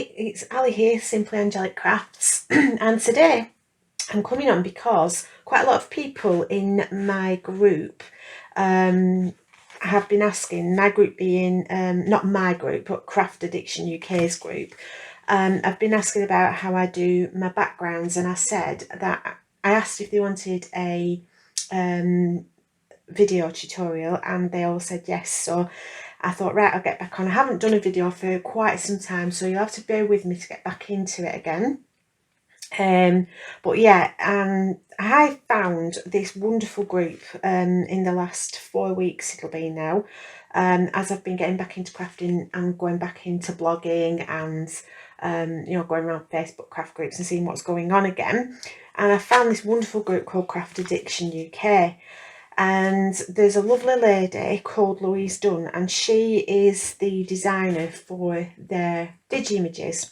right, it's Ali here, Simply Angelic Crafts, and today I'm coming on because quite a lot of people in my group have been asking, my group being, not my group, but Craft Addiction UK's group, I've been asking about how I do my backgrounds, and I said that I asked if they wanted a video tutorial, and they all said yes, so I thought, right, I'll get back on. I haven't done a video for quite some time, so you'll have to bear with me to get back into it again. But yeah, I found this wonderful group in the last 4 weeks it'll be now, as I've been getting back into crafting and going back into blogging and you know, going around Facebook craft groups and seeing what's going on again. And I found this wonderful group called Craft Addiction UK. And there's a lovely lady called Louise Dunne, and she is the designer for their digi images.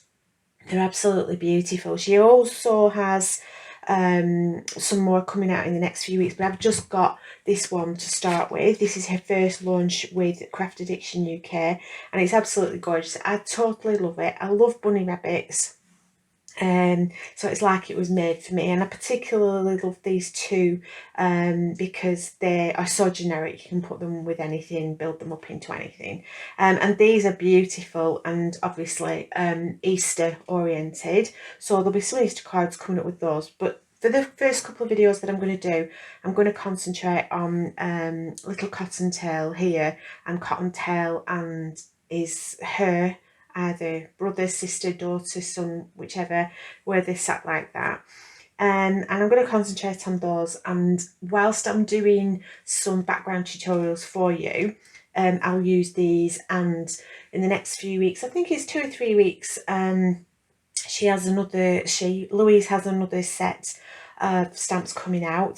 They're absolutely beautiful. She also has some more coming out in the next few weeks, but I've just got this one to start with. This is her first launch with Craft Addiction UK, and it's absolutely gorgeous. I totally love it. I love bunny rabbits. So it's like it was made for me, and I particularly love these two because they are so generic. You can put them with anything, build them up into anything, and these are beautiful and obviously Easter oriented, so there'll be some Easter cards coming up with those. But for the first couple of videos that I'm going to do, I'm going to concentrate on little Cottontail here, and Cottontail and is her either brother, sister, daughter, son, whichever, where they sat like that. And I'm going to concentrate on those, and whilst I'm doing some background tutorials for you, I'll use these. And in the next few weeks, I think it's 2 or 3 weeks, Louise has another set of stamps coming out,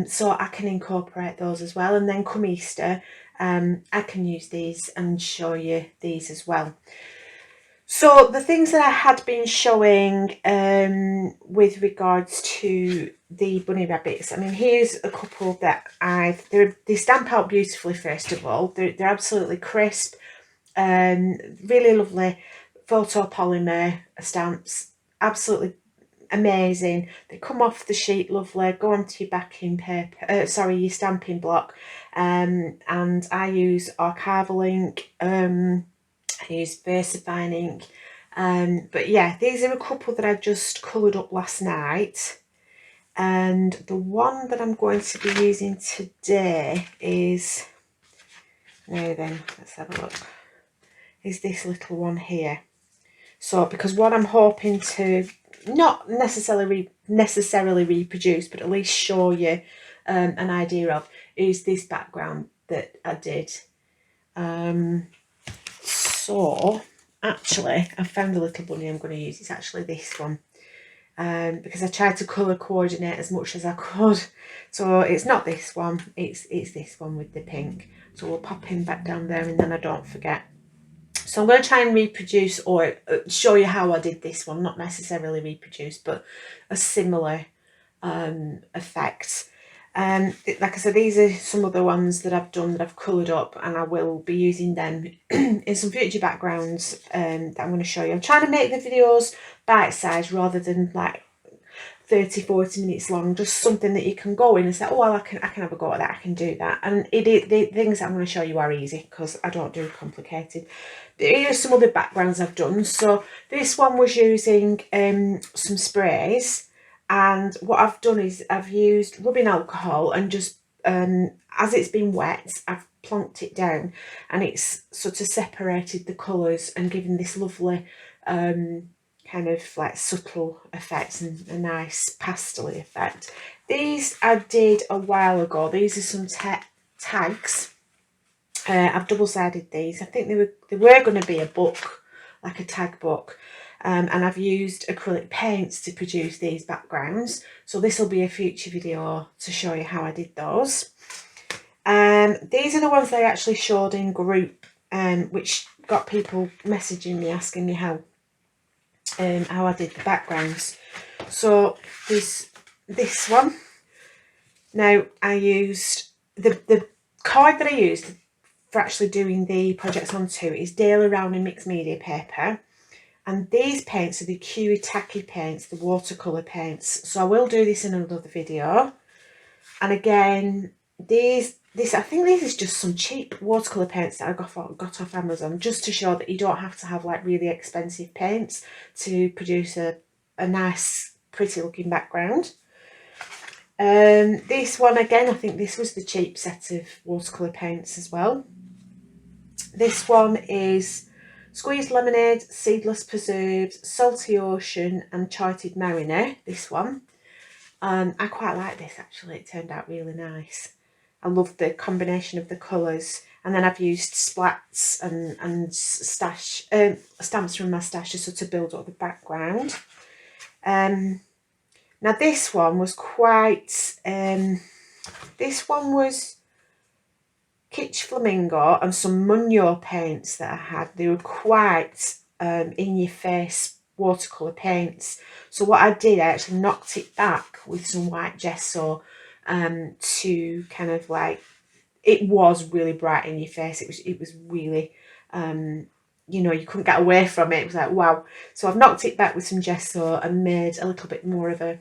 so I can incorporate those as well. And then come Easter, I can use these and show you these as well. So the things that I had been showing with regards to the bunny rabbits, I mean, here's a couple that they stamp out beautifully. First of all, they're absolutely crisp, really lovely photopolymer stamps, absolutely amazing. They come off the sheet lovely, go onto your backing paper, your stamping block, and I use archival ink, I use VersaFine ink, but yeah, these are a couple that I just coloured up last night, and the one that I'm going to be using today is, now then, let's have a look, is this little one here. So because what I'm hoping to not necessarily reproduce, but at least show you an idea of, is this background that I did. So actually I found a little bunny I'm going to use. It's actually this one, because I tried to colour coordinate as much as I could. So it's not this one, it's this one with the pink. So we'll pop him back down there, and then I don't forget. So I'm going to try and reproduce, or show you how I did this one, not necessarily reproduce, but a similar effect. Like I said, these are some of the ones that I've done that I've coloured up, and I will be using them in some future backgrounds that I'm going to show you. I'm trying to make the videos bite-sized rather than like 30-40 minutes long, just something that you can go in and say, oh well, I can have a go at that, I can do that. And the things that I'm going to show you are easy because I don't do complicated. Here are some other backgrounds I've done. So this one was using some sprays, and what I've done is I've used rubbing alcohol, and just as it's been wet, I've plonked it down, and it's sort of separated the colours and given this lovely kind of like subtle effects and a nice pastel-y effect. These I did a while ago. These are some tags. I've double-sided these. I think they were going to be a book, like a tag book, and I've used acrylic paints to produce these backgrounds. So this will be a future video to show you how I did those. These are the ones that I actually showed in group, which got people messaging me asking me how I did the backgrounds. So there's this one. Now I used the card that I used for actually doing the projects onto is Daily Round and Mixed Media paper, And these paints are the Kiwi Tacky paints, the watercolour paints. So I will do this in another video. And again, this I think this is just some cheap watercolour paints that I got off Amazon, just to show that you don't have to have like really expensive paints to produce a nice, pretty looking background. This one again, I think this was the cheap set of watercolour paints as well. This one is Squeezed Lemonade, Seedless Preserves, Salty Ocean and Charted Mariner, this one. I quite like this actually, it turned out really nice. I love the combination of the colours, and then I've used splats and stamps from my stash just to build up the background. Now this one was quite, this one was Kitsch Flamingo and some Munyo paints that I had. They were quite in your face watercolour paints. So what I did, I actually knocked it back with some white gesso to kind of like, it was really bright in your face. It was really, you know, you couldn't get away from it. It was like, wow. So I've knocked it back with some gesso and made a little bit more of a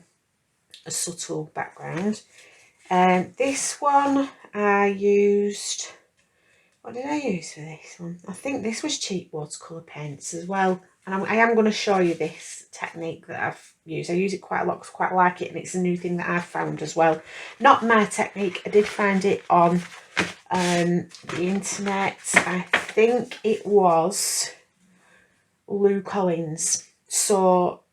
subtle background. This one I used, what did I use for this one? I think this was cheap watercolour paints as well. And I am going to show you this technique that I've used. I use it quite a lot because I quite like it, and it's a new thing that I've found as well. Not my technique, I did find it on the internet. I think it was Lou Collins. So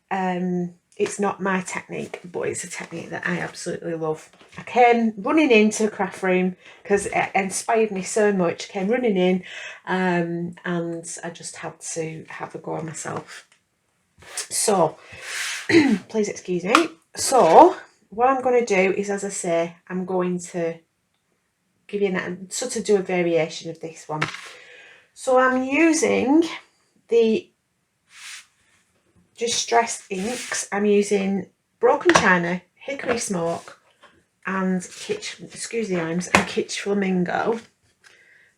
it's not my technique, but it's a technique that I absolutely love. I came running into the craft room because it inspired me so much. I came running in and I just had to have a go on myself. So, please excuse me. So, what I'm going to do is, as I say, I'm going to give you sort of do a variation of this one. So I'm using the Distressed inks. I'm using Broken China, Hickory Smoke and Kitsch, excuse the rhymes, and Kitsch Flamingo.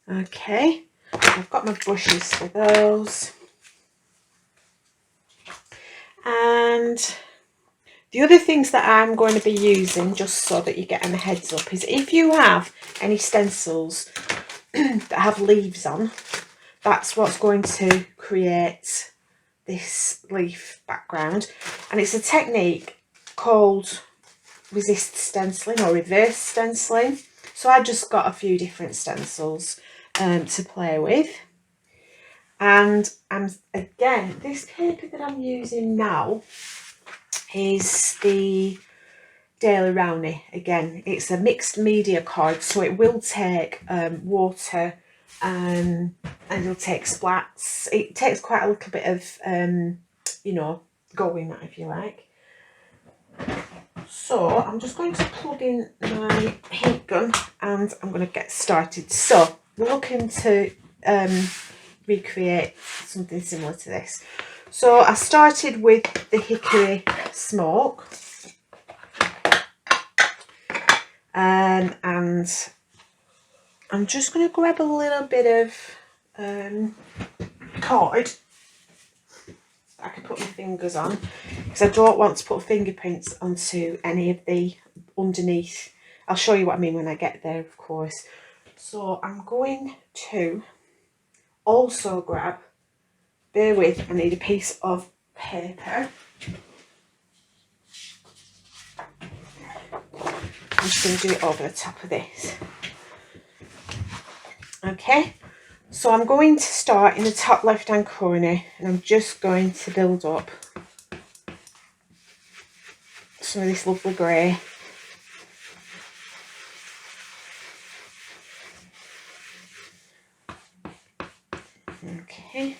Okay, I've got my brushes for those. And the other things that I'm going to be using, just so that you get a heads up, is if you have any stencils that have leaves on, that's what's going to create this leaf background. And it's a technique called resist stenciling or reverse stenciling. So I just got a few different stencils to play with. And again, this paper that I'm using now is the Daily Rowney. Again, it's a mixed media card, so it will take water and it'll take splats. It takes quite a little bit of, you know, going at, if you like. So I'm just going to plug in my heat gun and I'm going to get started. So we're looking to recreate something similar to this. So I started with the Hickory Smoke, and I'm just going to grab a little bit of cord I can put my fingers on, because I don't want to put fingerprints onto any of the underneath. I'll show you what I mean when I get there, of course. So I'm going to also grab, bear with, I need a piece of paper. I'm just going to do it over the top of this. Okay, so I'm going to start in the top left hand corner and I'm just going to build up some of this lovely grey. Okay,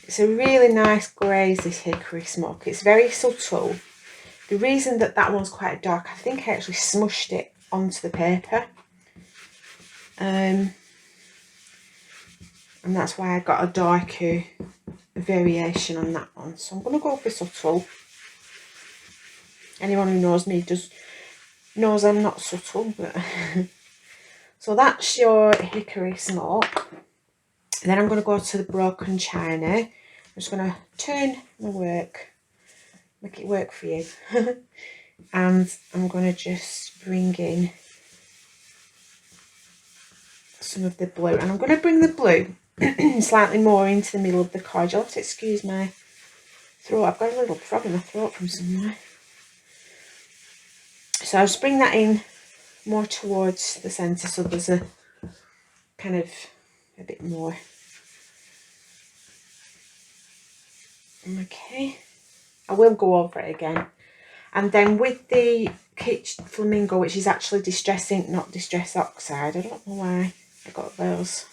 it's a really nice grey, this Hickory Smoke. It's very subtle. The reason that that one's quite dark, I think I actually smushed it onto the paper. And that's why I got a darker variation on that one. So I'm going to go for subtle. Anyone who knows me knows I'm not subtle, but so that's your Hickory Smoke. And then I'm going to go to the broken china. I'm just going to turn my work, make it work for you. And I'm going to just bring in some of the blue. And I'm going to bring the blue slightly more into the middle of the card. You'll have to excuse my throat. I've got a little frog in my throat from somewhere. So I'll just bring that in more towards the centre, so there's a kind of a bit more. Okay, I will go over it again. And then with the Kitsch Flamingo, which is actually Distress Ink, not Distress Oxide, I don't know why I got those.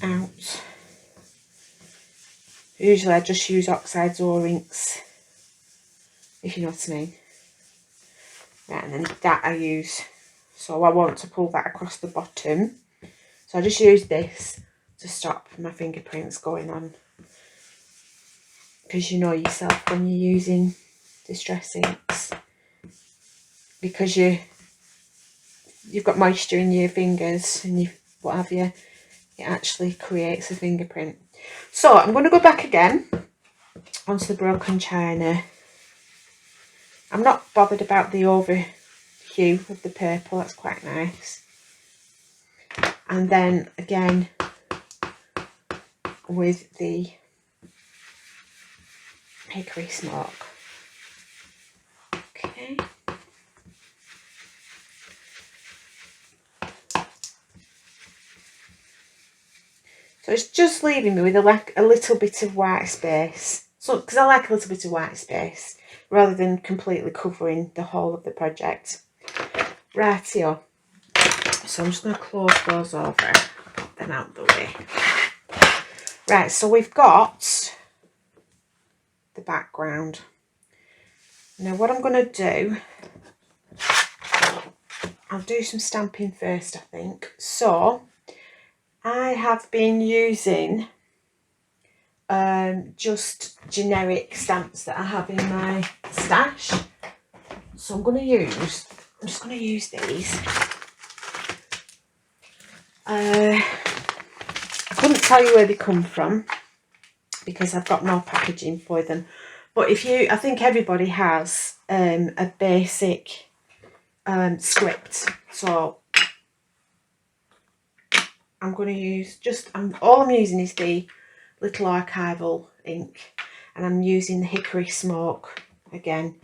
Out. Usually I just use oxides or inks, if you know what I mean. Right, and then that I use, so I want to pull that across the bottom. So I just use this to stop my fingerprints going on. Because you know yourself when you're using Distress Inks, because you've got moisture in your fingers and you what have you, it actually creates a fingerprint. So I'm going to go back again onto the broken china. I'm not bothered about the over hue of the purple, that's quite nice. And then again with the hickory smoke. Okay. So it's just leaving me with a little bit of white space. So, because I like a little bit of white space, rather than completely covering the whole of the project. Rightio. So I'm just going to close those over, put them out the way. Right, so we've got the background. Now what I'm going to do, I'll do some stamping first, I think. So I have been using just generic stamps that I have in my stash. So I'm just going to use these. I couldn't tell you where they come from because I've got no packaging for them. But I think everybody has a basic script. So I'm going to use all I'm using is the little archival ink, and I'm using the hickory smoke again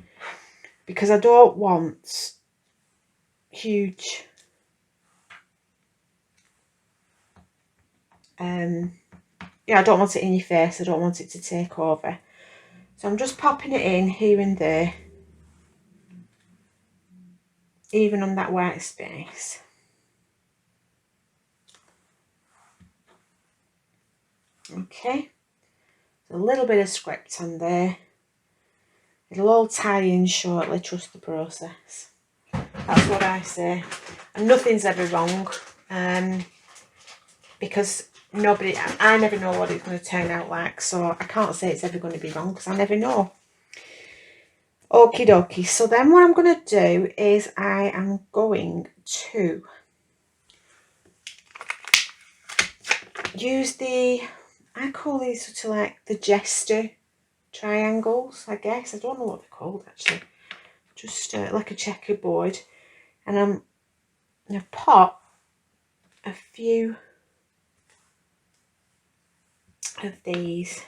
because I don't want huge I don't want it in your face. I don't want it to take over. So I'm just popping it in here and there, even on that white space. Okay, so a little bit of script on there. It'll all tie in shortly, trust the process. That's what I say. And nothing's ever wrong, because I never know what it's going to turn out like, so I can't say it's ever going to be wrong because I never know. Okie dokie, so then what I'm going to do is I am going to use I call these sort of like the Jester triangles, I guess. I don't know what they're called actually. Just like a checkerboard. And I'm going to pop a few of these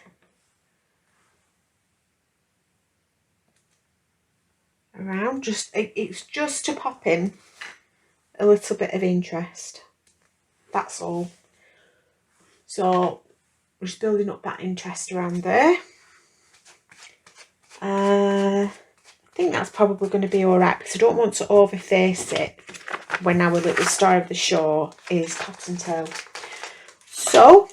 around. It's just to pop in a little bit of interest. That's all. So we're just building up that interest around there. I think that's probably going to be alright because I don't want to overface it when our little star of the show is Cottontail. So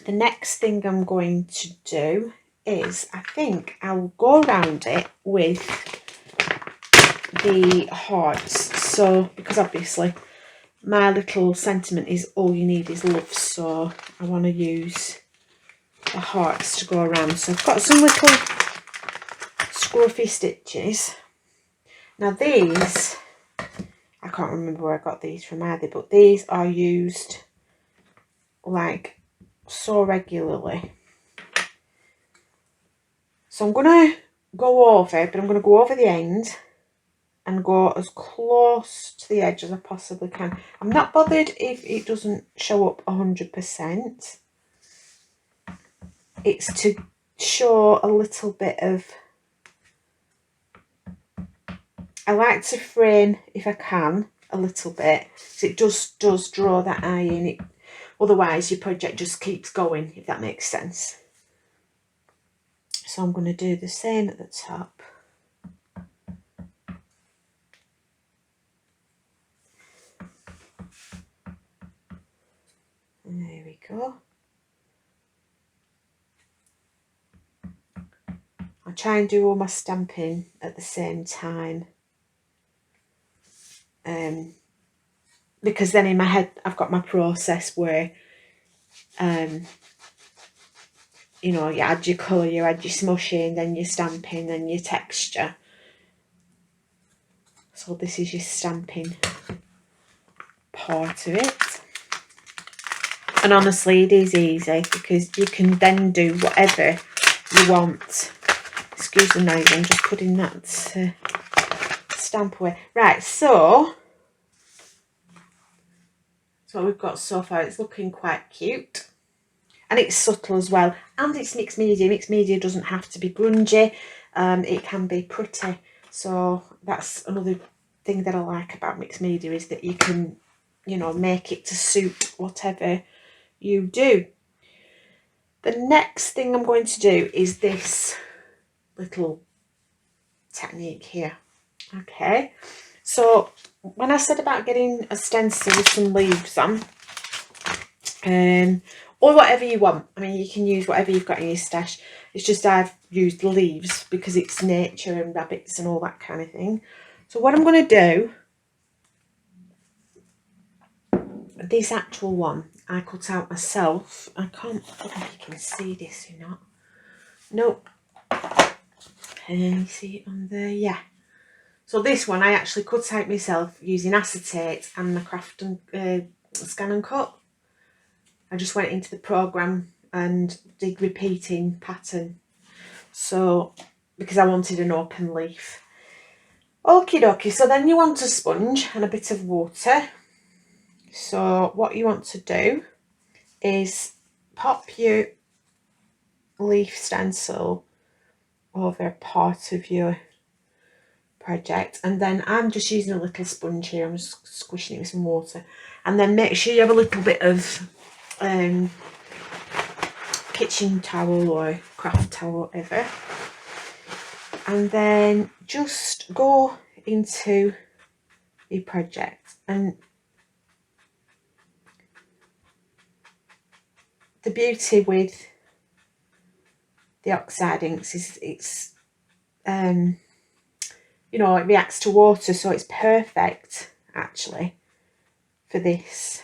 the next thing I'm going to do is I think I'll go around it with the hearts. So because obviously my little sentiment is all you need is love, so I want to use the hearts to go around. So I've got some little scruffy stitches. Now these, I can't remember where I got these from either, but these are used like so regularly. So I'm going to go over, but I'm going to go over the end and go as close to the edge as I possibly can. I'm not bothered if it doesn't show up 100%. It's to show a little bit of... I like to frame, if I can, a little bit, so it just does draw that eye in. Otherwise your project just keeps going, if that makes sense. So I'm going to do the same at the top. And there we go. I'll try and do all my stamping at the same time. Because then in my head I've got my process where, you know, you add your colour, you add your smushing, then your stamping, then your texture. So this is your stamping part of it. And honestly, it is easy because you can then do whatever you want. Excuse the noise, I'm just putting that stamp away. Right, so what we've got so far. It's looking quite cute. And it's subtle as well. And it's mixed media. Mixed media doesn't have to be grungy. It can be pretty. So that's another thing that I like about mixed media, is that you can, you know, make it to suit whatever you do. The next thing I'm going to do is this little technique here. Okay, so when I said about getting a stencil with some leaves on, or whatever you want, I mean, you can use whatever you've got in your stash. It's just I've used leaves because it's nature and rabbits and all that kind of thing. So what I'm going to do, this actual one I cut out myself. I don't know if you can see this or not. Nope. Can you see it on there? Yeah. So this one I actually cut out myself using acetate and the craft and scan and cut. I just went into the program and did repeating pattern. So, because I wanted an open leaf. Okie dokie, so then you want a sponge and a bit of water. So what you want to do is pop your leaf stencil over part of your project, and then I'm just using a little sponge here. I'm just squishing it with some water, and then make sure you have a little bit of kitchen towel or craft towel, whatever, and then just go into your project. And the beauty with the oxide inks is it's you know, it reacts to water, so it's perfect actually for this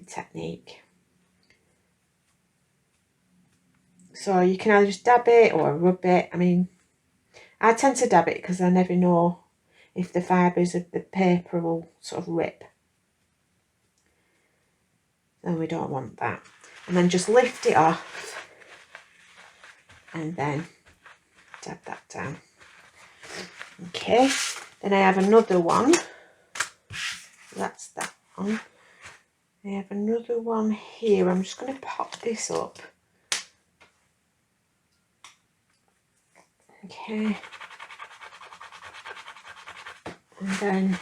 technique. So you can either just dab it or rub it. I mean, I tend to dab it because I never know if the fibres of the paper will sort of rip. And we don't want that. And then just lift it off and then dab that down. Okay, then I have another one. That's that one. I have another one here. I'm just going to pop this up. Okay. And then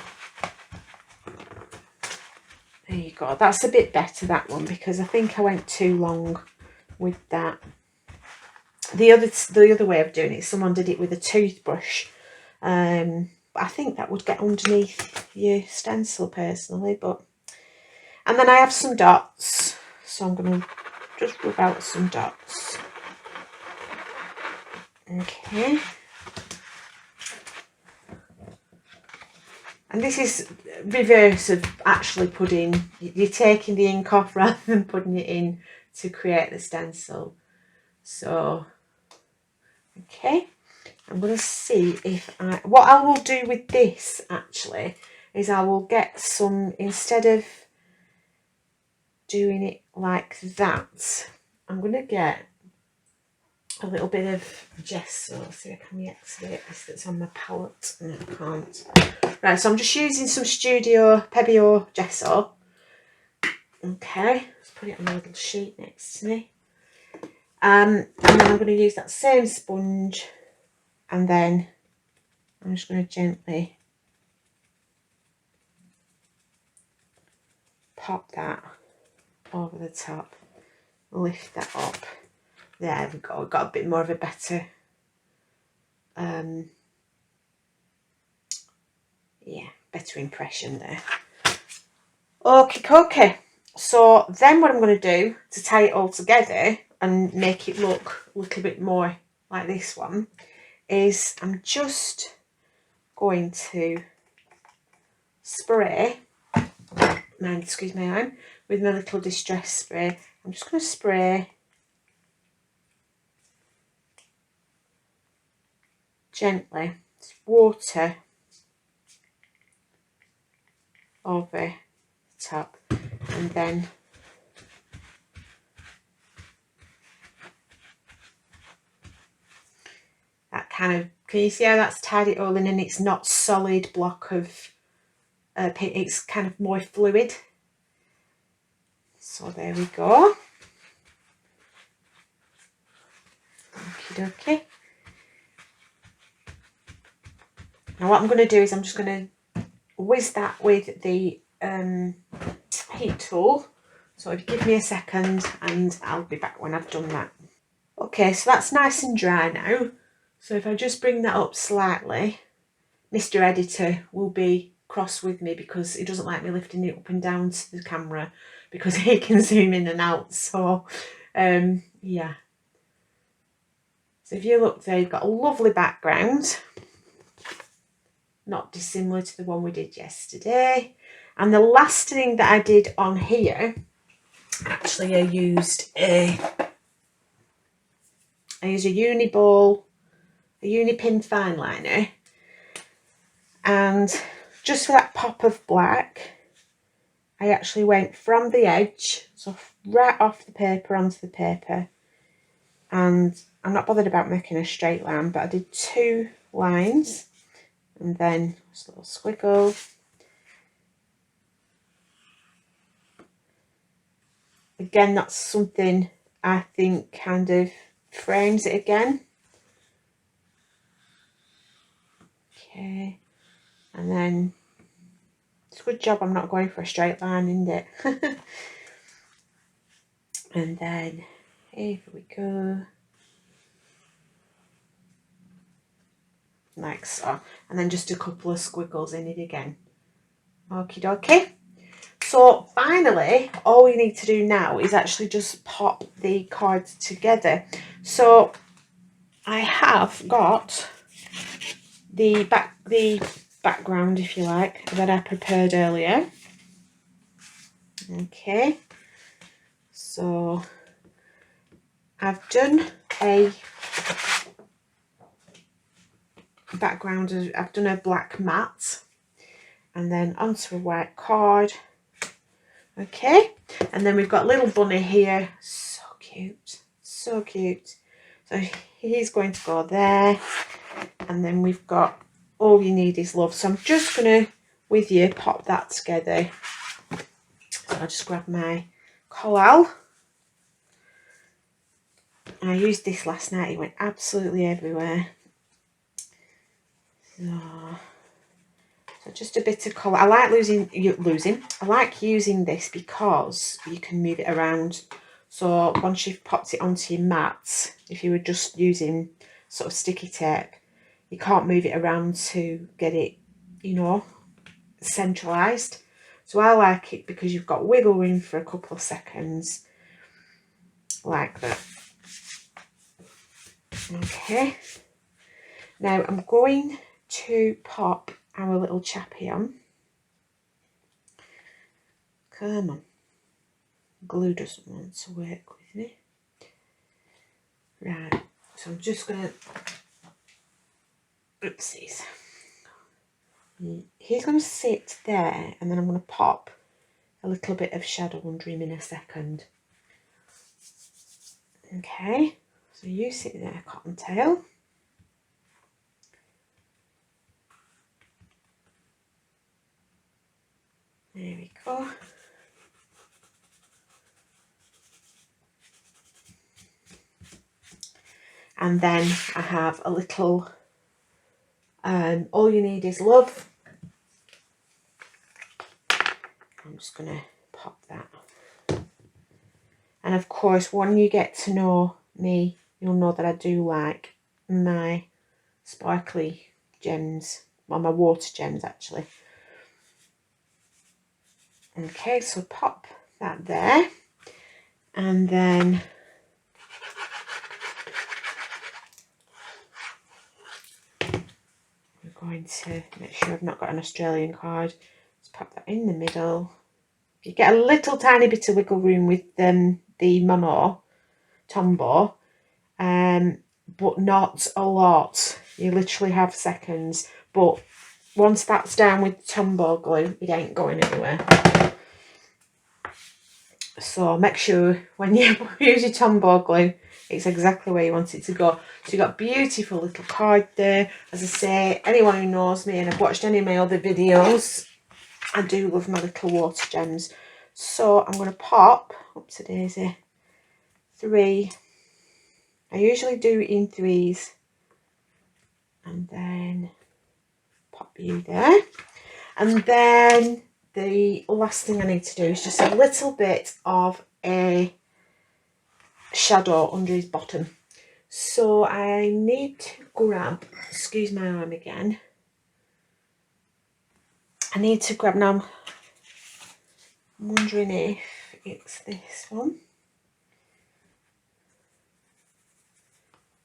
there you go. That's a bit better, that one, because I think I went too long with that. The other way of doing it, someone did it with a toothbrush. I think that would get underneath your stencil personally, but... And then I have some dots, so I'm going to just rub out some dots. Okay. And this is reverse of actually putting, you're taking the ink off rather than putting it in to create the stencil. So, okay. I'm going to see if what I will do with this actually is I will get some, instead of doing it like that, I'm going to get a little bit of gesso. See if I can activate this that's on my palette. No, I can't. Right, so I'm just using some Studio Pebeo gesso. Okay, let's put it on a little sheet next to me. And then I'm going to use that same sponge, and then I'm just going to gently pop that over the top, lift that up. There we go, got a bit more of a better, yeah, better impression there. Okay, so then what I'm going to do to tie it all together and make it look a little bit more like this one is I'm just going to spray, excuse my arm, with my little distress spray. I'm just going to spray gently, water over the top, and then that kind of, can you see how that's tied it all in, and it's not solid block of paint, it's kind of more fluid. So there we go. Okie dokie. Now what I'm going to do is I'm just going to whiz that with the heat tool. So if you give me a second and I'll be back when I've done that. Okay, so that's nice and dry now. So if I just bring that up slightly, Mr. Editor will be cross with me because he doesn't like me lifting it up and down to the camera because he can zoom in and out. So yeah. So if you look there, you've got a lovely background, not dissimilar to the one we did yesterday. And the last thing that I did on here, actually I used a uni ball, a uni pin fine liner, and just for that pop of black, I actually went from the edge, so right off the paper onto the paper, and I'm not bothered about making a straight line, but I did 2 lines, and then just a little squiggle. Again, that's something I think kind of frames it again. Okay, and then it's a good job I'm not going for a straight line, isn't it? And then here we go, like so, and then just a couple of squiggles in it again. Okie dokie. So finally, all we need to do now is actually just pop the cards together. So I have got the background, if you like, that I prepared earlier. Okay, so I've done a background, I've done a black mat, and then onto a white card. Okay, and then we've got little bunny here, so cute, so cute. So he's going to go there, and then we've got All You Need Is Love. So I'm just going to, with you, pop that together. So I'll just grab my collal. And I used this last night, it went absolutely everywhere. So just a bit of colour. I like I like using this because you can move it around. So once you've popped it onto your mat, if you were just using sort of sticky tape, you can't move it around to get it, you know, centralised. So I like it because you've got wiggle room for a couple of seconds, like that. Okay. Now I'm going to pop our little chappy on. Come on. Glue doesn't want to work with me. Right, so I'm just going to Oopsies. He's going to sit there, and then I'm going to pop a little bit of shadow under him in a second. Okay, so you sit there, Cottontail. There we go. And then I have a little All You Need Is Love. I'm just going to pop that. And of course, when you get to know me, you'll know that I do like my sparkly gems, well, my water gems actually. Okay, so pop that there. And then we're going to make sure I've not got an Australian card. Just pop that in the middle. You get a little tiny bit of wiggle room with the Mono Tombow, but not a lot. You literally have seconds, but once that's down with Tombow glue, it ain't going anywhere. So make sure when you use your Tombow glue, it's exactly where you want it to go. So you've got a beautiful little card there. As I say, anyone who knows me and I've watched any of my other videos, I do love my little water gems. So I'm going to pop, oops a daisy, 3. I usually do it in 3s. And then pop you there. And then the last thing I need to do is just a little bit of a shadow under his bottom. So I need to grab, excuse my arm again. I need to grab, now I'm wondering if it's this one.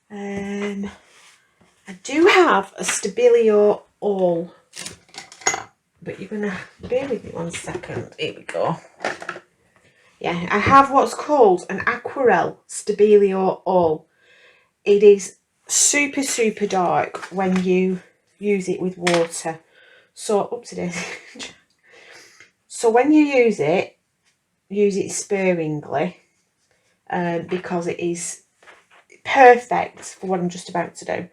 I do have a Stabilo All, but you're going to bear with me one second. Here we go. Yeah, I have what's called an Aquarelle Stabilo All. It is super, super dark when you use it with water. So, oops, it is. So when you use it sparingly, because it is perfect for what I'm just about to do.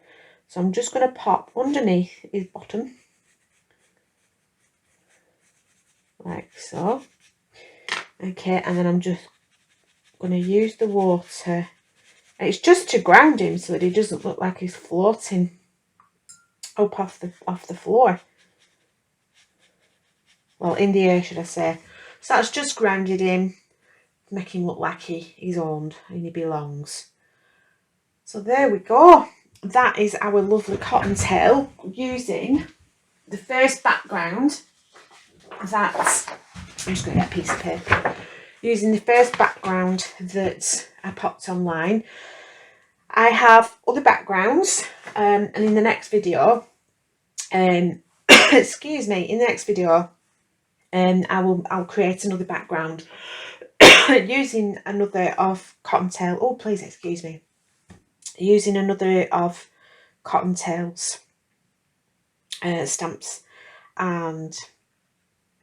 So I'm just going to pop underneath his bottom, like so. Okay, and then I'm just going to use the water. And it's just to ground him so that he doesn't look like he's floating up off the floor. Well, in the air, should I say. So that's just grounded him, make him look like he's owned and he belongs. So there we go. That is our lovely Cottontail using the first background that, I'm just going to get a piece of paper, using the first background that I popped online. I have other backgrounds, and in the next video, excuse me, in the next video, I'll create another background using another of Cottontail. Oh, please excuse me. Using another of Cottontail's stamps, and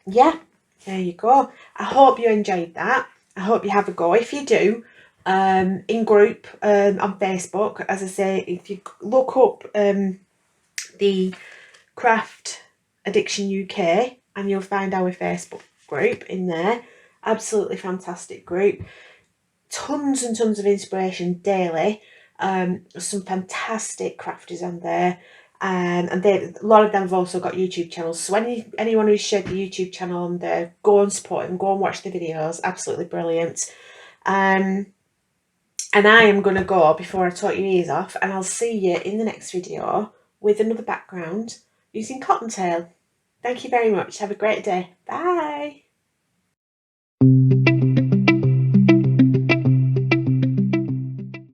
yeah, there you go. I hope you enjoyed that. I hope you have a go. If you do, in group on Facebook, as I say, if you look up the Craft Addiction UK, and you'll find our Facebook group in there. Absolutely fantastic group. Tons and tons of inspiration daily. Some fantastic crafters on there. And a lot of them have also got YouTube channels. So anyone who's shared the YouTube channel on there, go and support them, go and watch the videos. Absolutely brilliant. And I am going to go before I talk your ears off, and I'll see you in the next video with another background using Cottontail. Thank you very much. Have a great day. Bye.